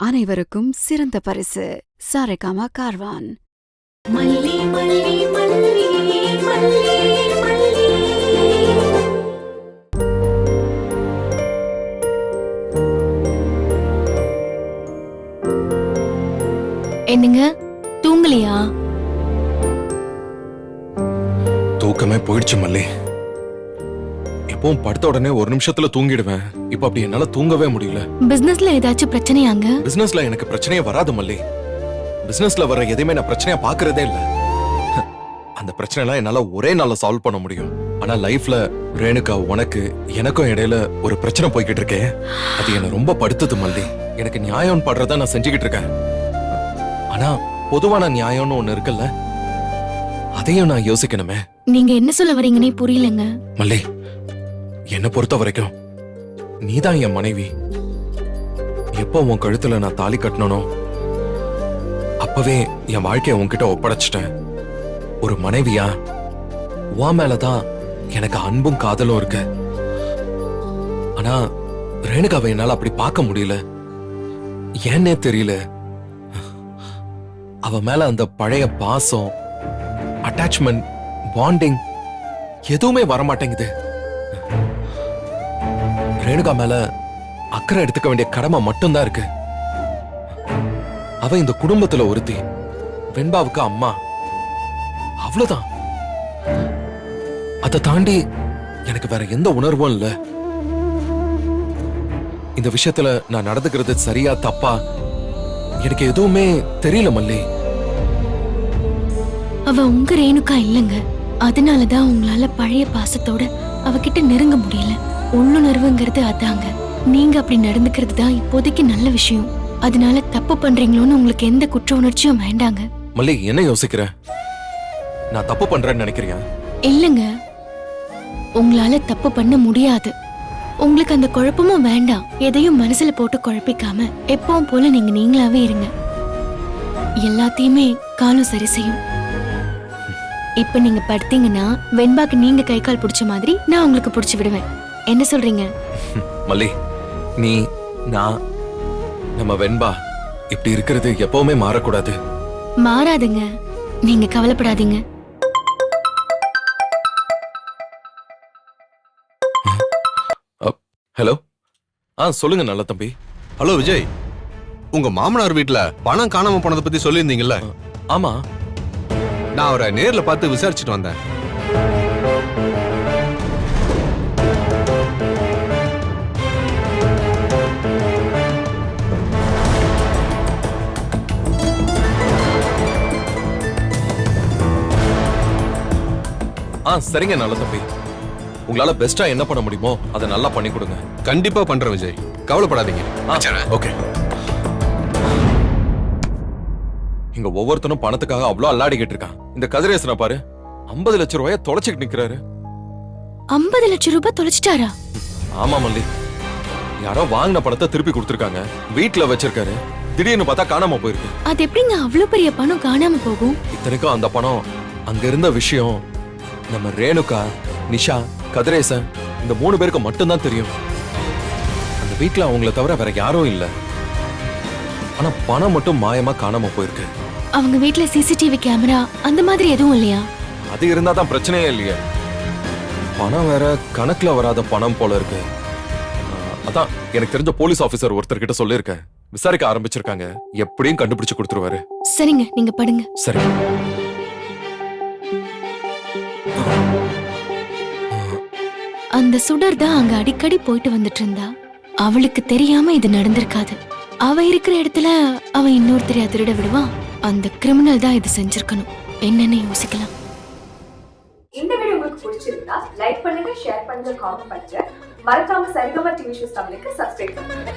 அனைவருக்கும் சிறந்த பரிசு சாரேகாமா கார்வான். மல்லி மல்லி மல்லி மல்லி மல்லி. என்னங்க தூங்கலையா? தூக்கமே போயிடுச்சு மல்லி. எப்பவும் படுத்த உடனே ஒரு நிமிஷத்துல தூங்கிடுவேன். இப்ப அப்படி என்னால தூங்கவே முடியல. பிசினஸ்ல ஏதாச்சும் பிரச்சனையாங்க? பிசினஸ்ல எனக்கு பிரச்சனையே வராது மல்லி. பிசினஸ்ல வர எதையுமே நான் பிரச்சனையா பாக்குறதே இல்ல. அந்த பிரச்சனை எல்லாம் என்னால ஒரே நாள்ல சால்வ் பண்ண முடியும். ஆனா லைஃப்ல ரேணுகா உனக்கு எனக்கும் இடையில ஒரு பிரச்சனை போய்கிட்டு இருக்கேன். அது என்ன ரொம்ப படுத்துது மல்லி. எனக்கு நியாயம் படுறதா நான் செஞ்சுக்கிட்டு இருக்கேன். ஆனா பொதுவான நியாயம்னு ஒண்ணு இருக்குல்ல, அதையும் நான் யோசிக்கணுமே. நீங்க என்ன சொல்ல வரீங்கன்னே புரியலங்க. மல்லி, என்ன பொறுத்த வரைக்கும் நீதான் என் மனைவி. எப்போ உன் கழுத்துல நான் தாலி கட்டணும் அப்பவே என் வாழ்க்கைய உன்கிட்ட ஒப்படைச்சிட்டேன். ஒரு மனைவியா உன் மேலதான் எனக்கு அன்பும் காதலும் இருக்கு. ஆனா ரேணுகாவை என்னால அப்படி பார்க்க முடியல. ஏன்னே தெரியல. அவ மேல அந்த பழைய பாசம், அட்டாச்மெண்ட், பாண்டிங் எதுவுமே வரமாட்டேங்குது. ரேணுகா மேல அக்கறை எடுத்துக்க வேண்டிய கடமை மட்டும்தான் இருக்கு. அவ இந்த குடும்பத்துல ஒருத்தி, வெண்பாவுக்கு அம்மா, அவ்வளவுதான். அதை தாண்டி எனக்கு வேற எந்த உணர்வும் இல்ல. இந்த விஷயத்துல நான் நடந்துக்கிறது சரியா தப்பா எனக்கு எதுவுமே தெரியல மல்லி. அவ உங்க ரேணுகா இல்லங்க. அதனாலதான் உங்களால பழைய பாசத்தோட அவகிட்ட நெருங்க முடியல. உள்ளுணர்வுங்கிறது அதாங்க. நீங்க அப்படி நடந்துக்கிறது தான் இப்போதைக்கு நல்ல விஷயம். அதனால தப்பு பண்றீங்களோன்னு உங்களுக்கு எந்த குற்ற உணர்ச்சியும் வேண்டாங்க. மல்லி, என்ன யோசிக்கிற? நான் தப்பு பண்றேன்னு நினைக்கிறியா? இல்லங்க, உங்களால தப்பு பண்ண முடியாது. உங்களுக்கு அந்த குழப்பமும் வேண்டாம். எதையும் மனசுல போட்டு குழப்பிக்காம எப்பவும் போல நீங்க நீங்களாவே இருங்க. எல்லாத்தையுமே காலம் சரி செய்யும். இப்ப நீங்க படுத்தீங்கன்னா வெண்பாக்கு நீங்க கை கால் பிடிச்ச மாதிரி நான் உங்களுக்கு பிடிச்சு விடுவேன். என்ன சொல்றீங்க? மல்லி, நீ, நான், நம்ம வெண்பா இப்படி இருக்கிறது எப்பவுமே மாறக்கூடாது. மாறாதுங்க, நீங்க கவலைப்படாதீங்க. ஹலோ. சொல்லுங்க நல்ல தம்பி. ஹலோ விஜய், உங்க மாமனார் வீட்ல பணம் காணாம போனதை பத்தி சொல்லியிருந்தீங்கல்ல? ஆமா, நான் அவரை நேர்ல பார்த்து விசாரிச்சுட்டு வந்தேன். சரிங்க நல்ல தம்பி. உங்களால பெஸ்டா என்ன பண்ண முடியுமோ அதை நல்லா பண்ணி கொடுங்க. கண்டிப்பா பண்றேன் விஜய், கவலைப்படாதீங்க. ஓகே. இங்க ஒவ்வொருத்தனும் பணத்துக்காக அவ்வளவு அல்லாடிக்கிட்டு இருக்கான். இந்த கதிரேசனை பாரு, 50 லட்சம் ரூபாய தொலைச்சிட்டு நிக்கிறாரு. 50 லட்சம் ரூபாய் தொலைச்சிட்டாரா? ஆமா மல்லி, யாரோ வாங்கின பணத்தை திருப்பி கொடுத்திருக்காங்க. வீட்டுல வச்சிருக்காரு. திடீர்னு பார்த்தா காணாம போயிருக்கு. அது எப்படிங்க அவ்வளவு பெரிய பணம் காணாம போகும்? இத்தனைக்கும் அந்த பணம் அங்க இருந்த விஷயம் நம்ம ரேணுகா, நிஷா, கதிரேசன் இந்த 3 பேருக்கு மட்டும்தான் தெரியும். அந்த வீட்டுல அவங்கள தவிர வேற யாரும் இல்ல. ஆனா பணம் மட்டும் மாயமா காணாம போயிருக்கு. அவங்க வீட்டுல சிசிடிவி கேமரா அந்த மாதிரி எதுவும் இல்லையா? அது இருந்தாதான் பிரச்சனையே இல்லையே. பணம் வேற கணக்குல வராத பணம் போல இருக்கு. அதான் எனக்கு தெரிஞ்ச போலீஸ் ஆபீசர் ஒருத்தர் கிட்ட சொல்லிருக்கேன். விசாரிக்க ஆரம்பிச்சிருக்காங்க. எப்படியும் கண்டுபிடிச்சு கொடுத்துருவாரு. சரிங்க, நீங்க படுங்க. சரி. அந்த சுடர் தான் அங்க அடிக்கடி போயிட்டு வந்துட்டு இருந்தா. அவளுக்கு தெரியாம இது நடந்திருக்காது. அவ இருக்கிற இடத்துல அவன் இன்னொருத்தரையா திருட விடுவான். அந்த கிரிமினல் தான் இது செஞ்சிருக்கணும். என்னன்னு யோசிக்கலாம். இந்த வீடியோ உங்களுக்கு பிடிச்சிருந்தா லைக் பண்ணுங்க, ஷேர் பண்ணுங்க, காமெண்ட் பண்ணுங்க. மறக்காம சரிகமா டிவி ஷோஸ் தமிழுக்கு சப்ஸ்கிரைப் பண்ணுங்க.